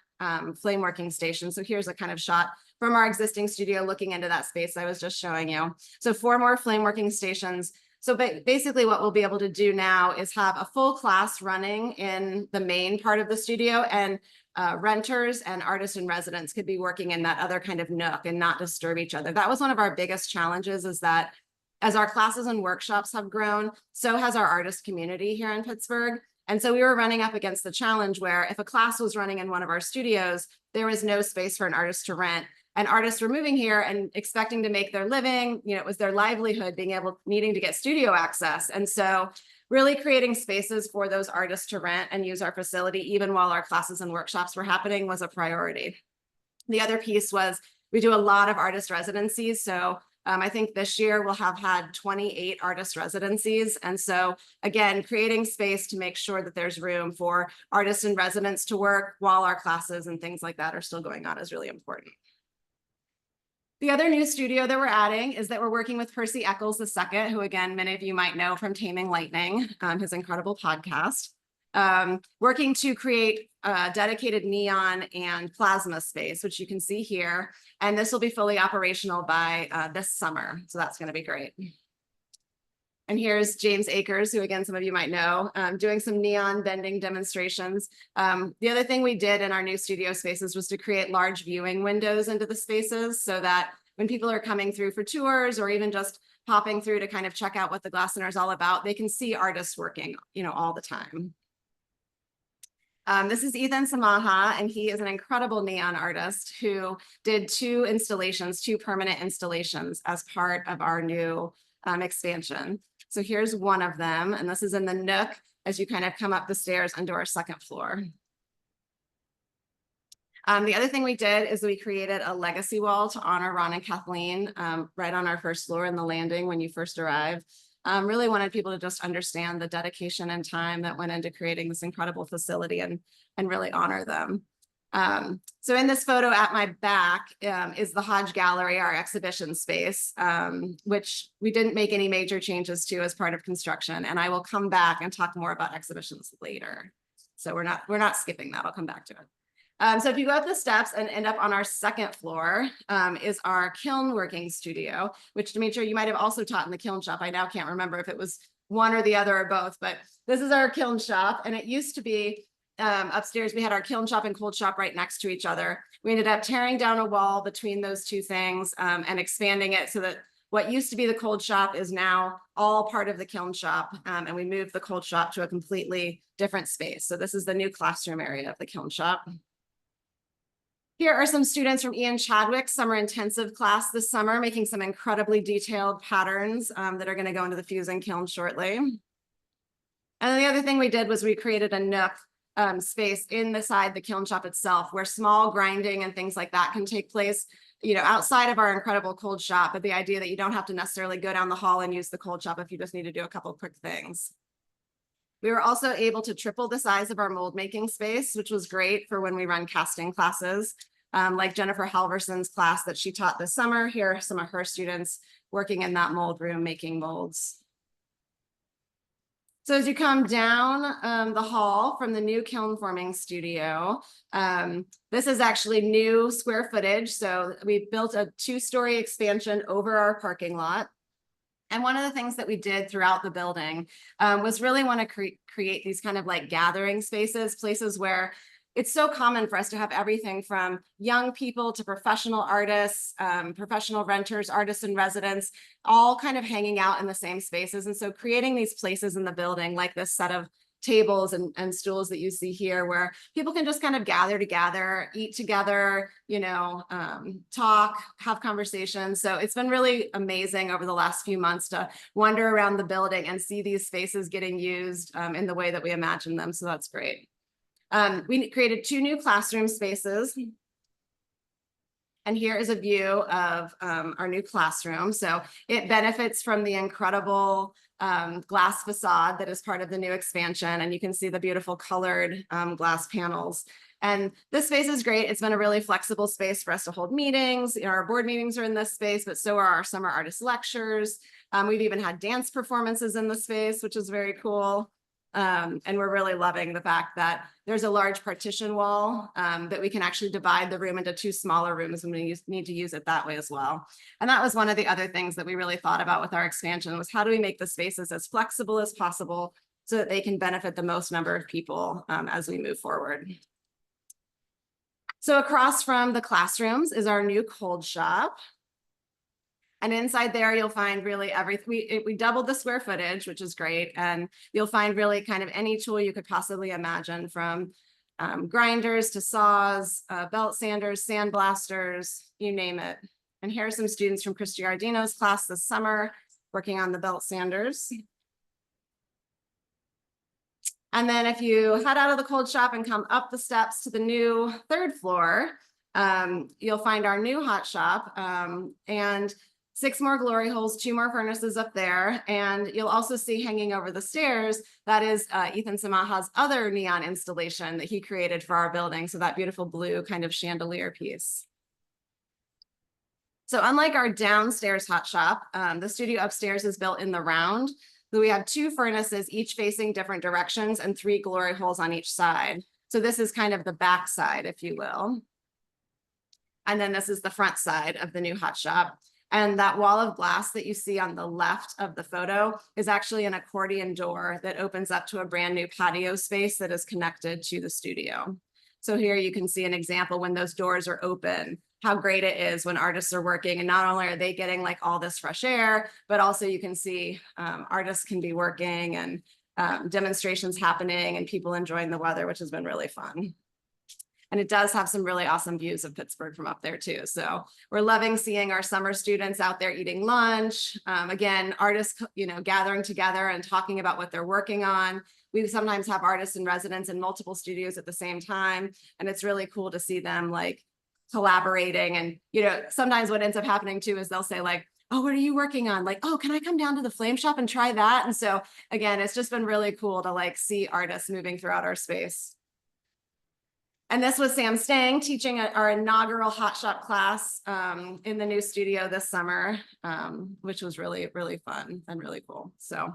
flame working stations. So here's a kind of shot from our existing studio looking into that space I was just showing you. So 4 more flame working stations. So basically what we'll be able to do now is have a full class running in the main part of the studio, and renters and artists and residents could be working in that other kind of nook and not disturb each other. That was one of our biggest challenges, is that as our classes and workshops have grown, so has our artist community here in Pittsburgh. And so we were running up against the challenge where if a class was running in one of our studios, there was no space for an artist to rent. And artists were moving here and expecting to make their living, you know, it was their livelihood, needing to get studio access. And so really creating spaces for those artists to rent and use our facility, even while our classes and workshops were happening, was a priority. The other piece was we do a lot of artist residencies. So I think this year we'll have had 28 artist residencies. And so again, creating space to make sure that there's room for artists and residents to work while our classes and things like that are still going on is really important. The other new studio that we're adding is that we're working with Percy Eccles II, who again, many of you might know from Taming Lightning, his incredible podcast, working to create a dedicated neon and plasma space, which you can see here. And this will be fully operational by this summer. So that's going to be great. And here's James Akers, who again, some of you might know, doing some neon bending demonstrations. The other thing we did in our new studio spaces was to create large viewing windows into the spaces so that when people are coming through for tours or even just popping through to kind of check out what the Glass Center is all about, they can see artists working, all the time. This is Ethan Samaha, and he is an incredible neon artist who did two permanent installations as part of our new expansion. So here's one of them, and this is in the nook as you kind of come up the stairs into our second floor. The other thing we did is we created a legacy wall to honor Ron and Kathleen right on our first floor in the landing when you first arrived. Really wanted people to just understand the dedication and time that went into creating this incredible facility and really honor them. So in this photo at my back is the Hodge Gallery, our exhibition space, which we didn't make any major changes to as part of construction. And I will come back and talk more about exhibitions later. So we're not skipping that. I'll come back to it. So if you go up the steps and end up on our second floor is our kiln working studio, which Demetria, you might have also taught in the kiln shop. I now can't remember if it was one or the other or both, but this is our kiln shop. And it used to be upstairs, we had our kiln shop and cold shop right next to each other. We ended up tearing down a wall between those two things and expanding it so that what used to be the cold shop is now all part of the kiln shop. And we moved the cold shop to a completely different space. So this is the new classroom area of the kiln shop. Here are some students from Ian Chadwick's summer intensive class this summer, making some incredibly detailed patterns that are going to go into the fusing kiln shortly. And then the other thing we did was we created a nook space inside the kiln shop itself, where small grinding and things like that can take place, outside of our incredible cold shop. But the idea that you don't have to necessarily go down the hall and use the cold shop if you just need to do a couple of quick things. We were also able to triple the size of our mold making space, which was great for when we run casting classes, like Jennifer Halverson's class that she taught this summer. Here are some of her students working in that mold room making molds. So as you come down the hall from the new kiln forming studio, this is actually new square footage. So we built a 2-story expansion over our parking lot. And one of the things that we did throughout the building was really want to create these kind of like gathering spaces, places where it's so common for us to have everything from young people to professional artists, professional renters, artists in residence, all kind of hanging out in the same spaces. And so creating these places in the building, like this set of tables and stools that you see here, where people can just kind of gather together, eat together, talk, have conversations. So it's been really amazing over the last few months to wander around the building and see these spaces getting used in the way that we imagine them. So that's great. We created 2 new classroom spaces. And here is a view of our new classroom. So it benefits from the incredible glass facade that is part of the new expansion. And you can see the beautiful colored glass panels. And this space is great. It's been a really flexible space for us to hold meetings. Our board meetings are in this space, but so are our summer artist lectures. We've even had dance performances in the space, which is very cool. And we're really loving the fact that there's a large partition wall that we can actually divide the room into 2 smaller rooms when we need to use it that way as well. And that was one of the other things that we really thought about with our expansion was how do we make the spaces as flexible as possible so that they can benefit the most number of people as we move forward. So across from the classrooms is our new cold shop. And inside there, you'll find really everything. We doubled the square footage, which is great. And you'll find really kind of any tool you could possibly imagine, from grinders to saws, belt sanders, sandblasters, you name it. And here are some students from Christy Ardino's class this summer working on the belt sanders. And then if you head out of the cold shop and come up the steps to the new 3rd floor, you'll find our new hot shop and 6 more glory holes, 2 more furnaces up there. And you'll also see hanging over the stairs, that is Ethan Samaha's other neon installation that he created for our building. So that beautiful blue kind of chandelier piece. So unlike our downstairs hot shop, the studio upstairs is built in the round. So we have 2 furnaces, each facing different directions, and 3 glory holes on each side. So this is kind of the back side, if you will. And then this is the front side of the new hot shop. And that wall of glass that you see on the left of the photo is actually an accordion door that opens up to a brand new patio space that is connected to the studio. So here you can see an example when those doors are open, how great it is when artists are working. And not only are they getting like all this fresh air, but also you can see artists can be working and demonstrations happening and people enjoying the weather, which has been really fun. And it does have some really awesome views of Pittsburgh from up there too. So we're loving seeing our summer students out there eating lunch. Again, artists, gathering together and talking about what they're working on. We sometimes have artists in residence in multiple studios at the same time. And it's really cool to see them like collaborating. And, sometimes what ends up happening too is they'll say like, oh, what are you working on? Like, oh, can I come down to the flame shop and try that? And so again, it's just been really cool to like see artists moving throughout our space. And this was Sam Stang teaching our inaugural hot shop class in the new studio this summer, which was really, really fun and really cool. So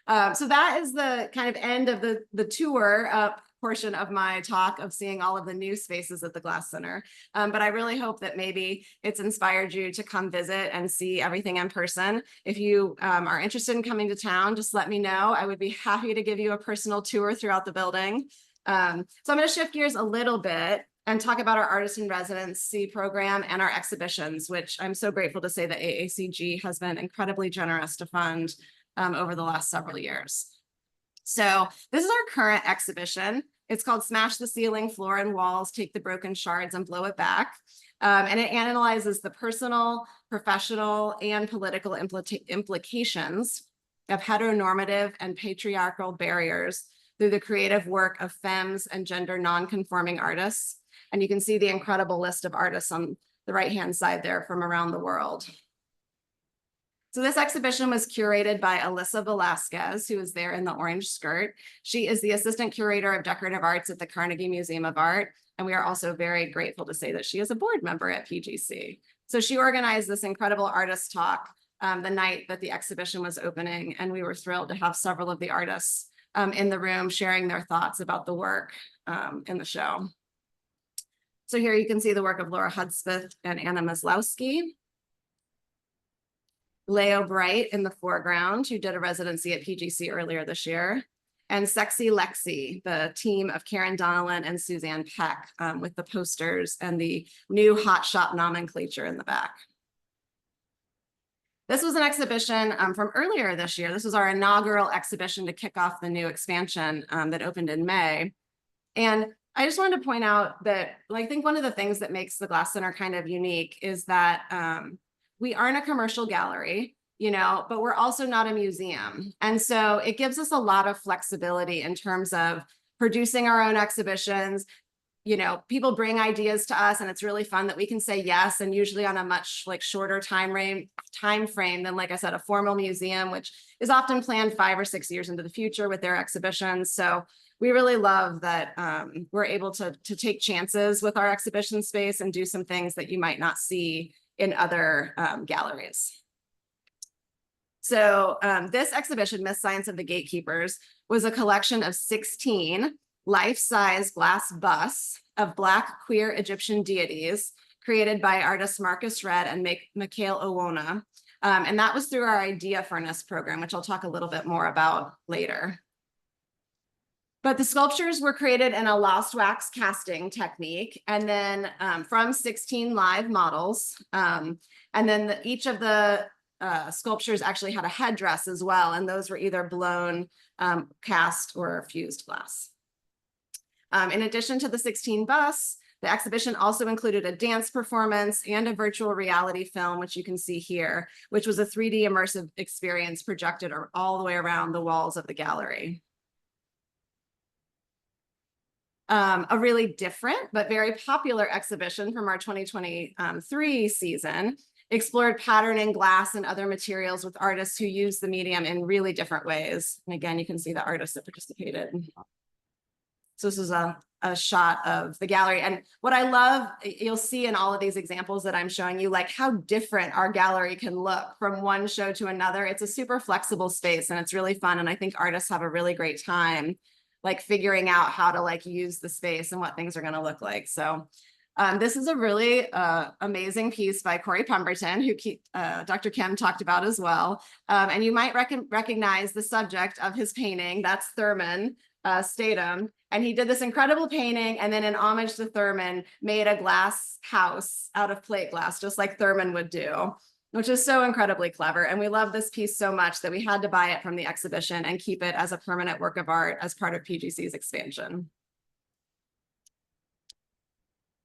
that is the kind of end of the tour portion of my talk of seeing all of the new spaces at the Glass Center. But I really hope that maybe it's inspired you to come visit and see everything in person. If you are interested in coming to town, just let me know. I would be happy to give you a personal tour throughout the building. So I'm going to shift gears a little bit and talk about our artist in residency program and our exhibitions, which I'm so grateful to say that AACG has been incredibly generous to fund over the last several years. So this is our current exhibition. It's called Smash the Ceiling, Floor and Walls, Take the Broken Shards and Blow It Back. And it analyzes the personal, professional, and political implications of heteronormative and patriarchal barriers through the creative work of femmes and gender non-conforming artists. And you can see the incredible list of artists on the right-hand side there from around the world. So this exhibition was curated by Alyssa Velasquez, who is there in the orange skirt. She is the assistant curator of decorative arts at the Carnegie Museum of Art. And we are also very grateful to say that she is a board member at PGC. So she organized this incredible artist talk the night that the exhibition was opening. And we were thrilled to have several of the artists in the room sharing their thoughts about the work in the show. So here you can see the work of Laura Hudspeth and Anna Maslowski. Leo Bright in the foreground, who did a residency at PGC earlier this year. And Sexy Lexi, the team of Karen Donnellan and Suzanne Peck with the posters and the new hot shop nomenclature in the back. This was an exhibition from earlier this year. This was our inaugural exhibition to kick off the new expansion that opened in May. And I just wanted to point out that I think one of the things that makes the Glass Center kind of unique is that we aren't a commercial gallery, but we're also not a museum. And so it gives us a lot of flexibility in terms of producing our own exhibitions. People bring ideas to us and it's really fun that we can say yes, and usually on a much shorter time frame than, like I said, a formal museum, which is often planned 5 or 6 years into the future with their exhibitions. So we really love that we're able to take chances with our exhibition space and do some things that you might not see in other galleries. So this exhibition, Myth, Science of the Gatekeepers, was a collection of 16 life-size glass busts of Black queer Egyptian deities created by artists Marcus Red and Mikhail Owona. And that was through our Idea Furnace program, which I'll talk a little bit more about later. But the sculptures were created in a lost wax casting technique, and then from 16 live models. And then each of the sculptures actually had a headdress as well, and those were either blown, cast, or fused glass. In addition to the 16 busts, the exhibition also included a dance performance and a virtual reality film, which you can see here, which was a 3D immersive experience projected all the way around the walls of the gallery. A really different but very popular exhibition from our 2023 season explored pattern in glass and other materials with artists who use the medium in really different ways. And again, you can see the artists that participated. So this is a shot of the gallery. And what I love, you'll see in all of these examples that I'm showing you, how different our gallery can look from one show to another. It's a super flexible space and it's really fun. And I think artists have a really great time figuring out how to use the space and what things are going to look like. So This is a really amazing piece by Corey Pemberton, who Dr. Kim talked about as well. And you might recognize the subject of his painting. That's Thurman Statham. And he did this incredible painting, and then in homage to Thurman, made a glass house out of plate glass, just like Thurman would do, which is so incredibly clever. And we love this piece so much that we had to buy it from the exhibition and keep it as a permanent work of art as part of PGC's expansion.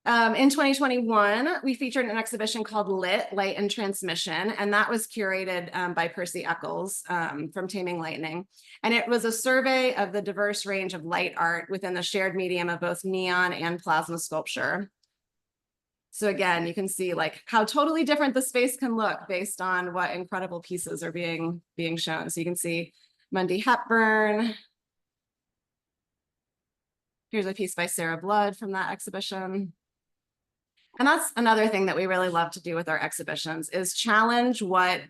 In 2021, we featured an exhibition called Lit, Light and Transmission, and that was curated by Percy Eccles from Taming Lightning. And it was a survey of the diverse range of light art within the shared medium of both neon and plasma sculpture. So again, you can see like how totally different the space can look based on what incredible pieces are being shown. So you can see Mundy Hepburn. Here's a piece by Sarah Blood from that exhibition. And that's another thing that we really love to do with our exhibitions is challenge what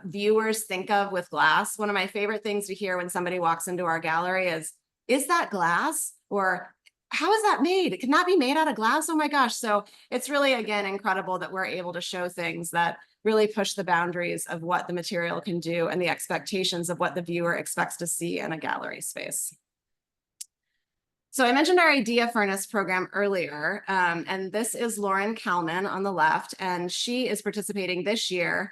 viewers think of with glass. One of my favorite things to hear when somebody walks into our gallery is that glass? Or how is that made? It cannot be made out of glass. Oh my gosh. So it's really, again, incredible that we're able to show things that really push the boundaries of what the material can do and the expectations of what the viewer expects to see in a gallery space. So I mentioned our Idea Furnace program earlier, and this is Lauren Kalman on the left, and she is participating this year,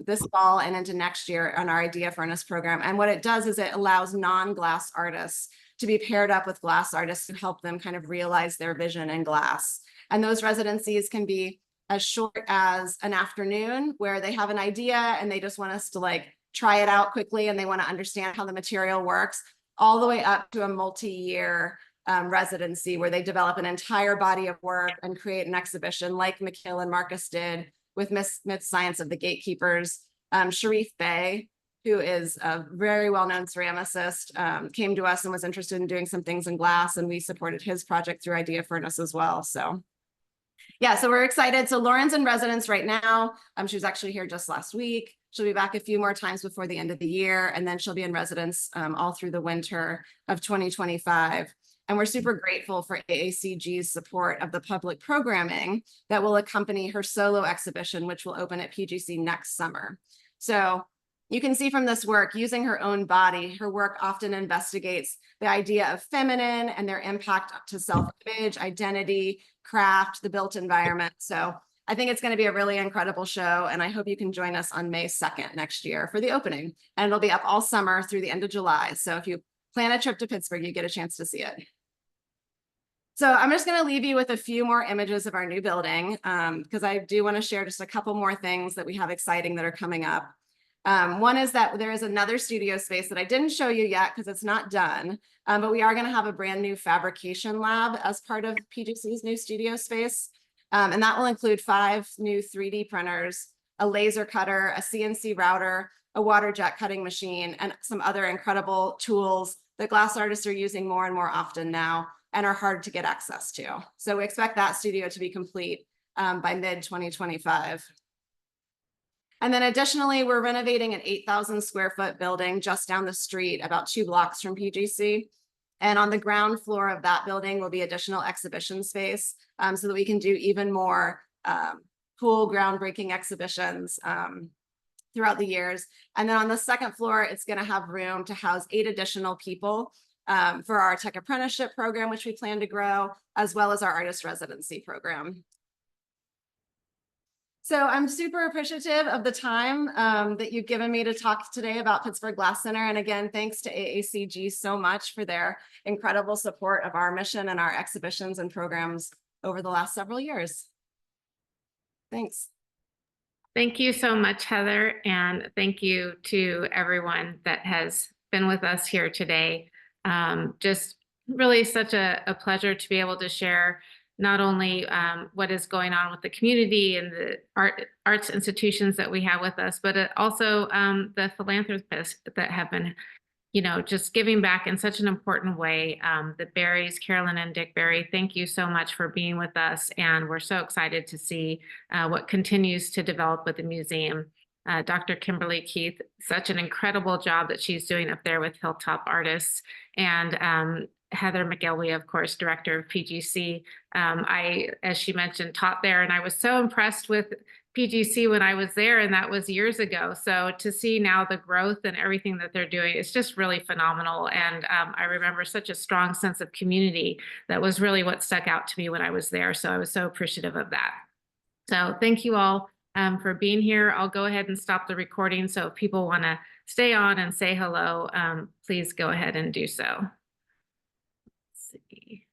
this fall and into next year on our Idea Furnace program. And what it does is it allows non-glass artists to be paired up with glass artists to help them kind of realize their vision in glass. And those residencies can be as short as an afternoon where they have an idea and they just want us to like try it out quickly and they want to understand how the material works, all the way up to a multi-year residency where they develop an entire body of work and create an exhibition like McKill and Marcus did with Myth Science of the Gatekeepers. Sharif Bey, who is a very well-known ceramicist, came to us and was interested in doing some things in glass, and we supported his project through Idea Furnace as well. So yeah, so we're excited. So Lauren's in residence right now. She was actually here just last week. She'll be back a few more times before the end of the year, and then she'll be in residence all through the winter of 2025. And we're super grateful for AACG's support of the public programming that will accompany her solo exhibition, which will open at PGC next summer. So you can see from this work, using her own body, her work often investigates the idea of feminine and their impact to self-image, identity, craft, the built environment. So I think it's going to be a really incredible show, and I hope you can join us on May 2nd next year for the opening. And it'll be up all summer through the end of July. So if you plan a trip to Pittsburgh, you get a chance to see it. So I'm just going to leave you with a few more images of our new building because I do want to share just a couple more things that we have exciting that are coming up. One is that there is another studio space that I didn't show you yet because it's not done, but we are going to have a brand new fabrication lab as part of PGC's new studio space. And that will include 5 new 3D printers, a laser cutter, a CNC router, a water jet cutting machine, and some other incredible tools that glass artists are using more and more often now and are hard to get access to. So we expect that studio to be complete by mid-2025. And then additionally, we're renovating an 8,000 square foot building just down the street, about 2 blocks from PGC. And on the ground floor of that building will be additional exhibition space so that we can do even more cool groundbreaking exhibitions throughout the years. And then on the second floor, it's going to have room to house 8 additional people for our tech apprenticeship program, which we plan to grow, as well as our artist residency program. So I'm super appreciative of the time that you've given me to talk today about Pittsburgh Glass Center. And again, thanks to AACG so much for their incredible support of our mission and our exhibitions and programs over the last several years. Thanks. Thank you so much, Heather. And thank you to everyone that has been with us here today. Just really such a pleasure to be able to share not only what is going on with the community and the arts institutions that we have with us, but also the philanthropists that have been, just giving back in such an important way. The Barrys, Carolyn and Dick Barry, thank you so much for being with us. And we're so excited to see what continues to develop with the museum. Dr. Kimberly Keith, such an incredible job that she's doing up there with Hilltop Artists. And Heather McElwee, of course, director of PGC. I, as she mentioned, taught there, and I was so impressed with PGC when I was there, and that was years ago. So to see now the growth and everything that they're doing, it's just really phenomenal. And I remember such a strong sense of community. That was really what stuck out to me when I was there. So I was so appreciative of that. So thank you all for being here. I'll go ahead and stop the recording. So if people want to stay on and say hello, please go ahead and do so. Let's see.